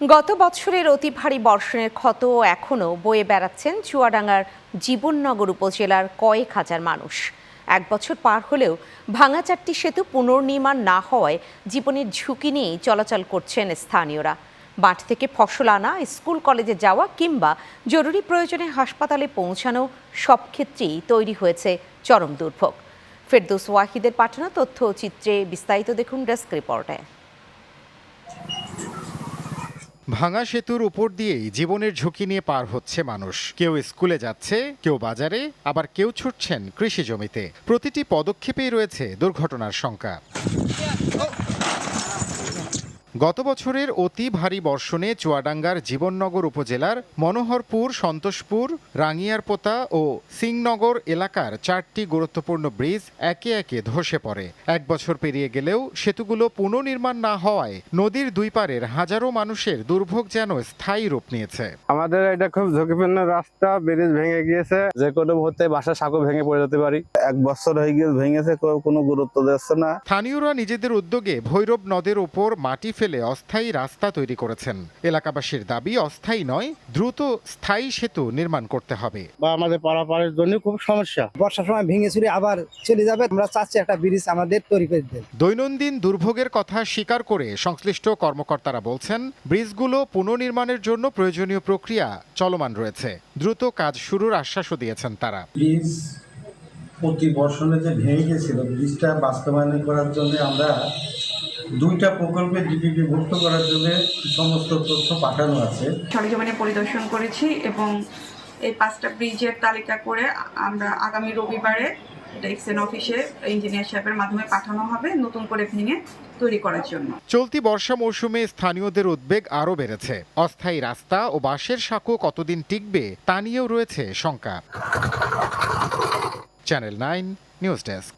গত বছরের অতি ভারী বর্ষণের ক্ষত এখনও বয়ে বেড়াচ্ছেন চুয়াডাঙ্গার জীবননগর উপজেলার কয়েক হাজার মানুষ। এক বছর পার হলেও ভাঙা চারটি সেতু পুনর্নির্মাণ না হওয়ায় জীবনের ঝুঁকি নিয়েই চলাচল করছেন স্থানীয়রা। মাঠ থেকে ফসল আনা, স্কুল কলেজে যাওয়া কিংবা জরুরি প্রয়োজনে হাসপাতালে পৌঁছানো সব ক্ষেত্রেই তৈরি হয়েছে চরম দুর্ভোগ। ফেরদৌস ওয়াহিদের পাঠানো তথ্য ও চিত্রে বিস্তারিত দেখুন ডেস্ক রিপোর্টে। ভাঙা সেতুর উপর দিয়েই জীবনের ঝুঁকি নিয়ে পার হচ্ছে মানুষ। কেউ স্কুলে যাচ্ছে, কেউ বাজারে, আবার কেউ ছুটছেন কৃষি জমিতে। প্রতিটি পদক্ষেপেই রয়েছে দুর্ঘটনার শঙ্কা। গত বছরের অতি ভারী বর্ষণে চুয়াডাঙ্গার জীবননগর উপজেলার মনোহরপুর, সন্তোষপুর, রাঙ্গিয়ারপোতা ও সিংনগর এলাকার 4টি গুরুত্বপূর্ণ ব্রিজ একে একে ধসে পড়ে। এক বছর পেরিয়ে গেলেও সেতুগুলো পুনর্নির্মাণ না হওয়ায় নদীর দুই পারের হাজারো মানুষের দুর্ভোগ যেন স্থায়ী রূপ নিয়েছে। আমাদের এটা খুব ঝুঁকিপূর্ণ রাস্তা, ব্রিজ ভেঙে গিয়েছে, যে কোনো মুহূর্তে বাসার সাঁকো ভেঙে পড়ে যেতে পারি। এক বছর হয়ে গিয়ে ভেঙেছে, কোনো গুরুত্ব দিচ্ছে না। স্থানীয়রা নিজেদের উদ্যোগে ভৈরব নদের ওপর মাটি ফেলে অস্থায়ী রাস্তা তৈরি করেছেন। এলাকাবাসীর দাবি অস্থায়ী নয়, দ্রুত স্থায়ী সেতু নির্মাণ করতে হবে। বা আমাদের পারাপারের জন্য খুব সমস্যা। বর্ষার সময় ভেঙে চুরে আবার চলে যাবে। আমরা চাচ্ছি একটা ব্রিজ আমাদের তৈরি করে দেন। দৈনন্দিন দুর্ভোগের কথা স্বীকার করে সংশ্লিষ্ট কর্মকর্তারা বলছেন, ব্রিজগুলো পুনর্নির্মাণের জন্য প্রয়োজনীয় প্রক্রিয়া চলমান রয়েছে। দ্রুত কাজ শুরুর আশ্বাসও দিয়েছেন তারা। ব্রিজ প্রতি বর্ষণে যে ভেঙে গেছিল, ব্রিজটা বাস্তবায়ন করার জন্য আমরা 2টা প্রকল্পে ডিপিপি ভুক্ত করার জন্য সমস্ত তথ্য পাঠানো আছে। সরেজমিনে পরিদর্শন করেছি এবং এই 5টা ব্রিজের তালিকা করে আমরা আগামী রবিবারে এটা এক্সএন অফিসে ইঞ্জিনিয়ার সাহেবের মাধ্যমে পাঠানো হবে নতুন করে ভেঙে তৈরি করার জন্য। চলতি বর্ষা মৌসুমে স্থানীয়দের উদ্বেগ আরও বেড়েছে। অস্থায়ী রাস্তা ও বাঁশের সাঁকো কতদিন টিকবে তা নিয়েও রয়েছে শঙ্কা। Channel 9 news desk.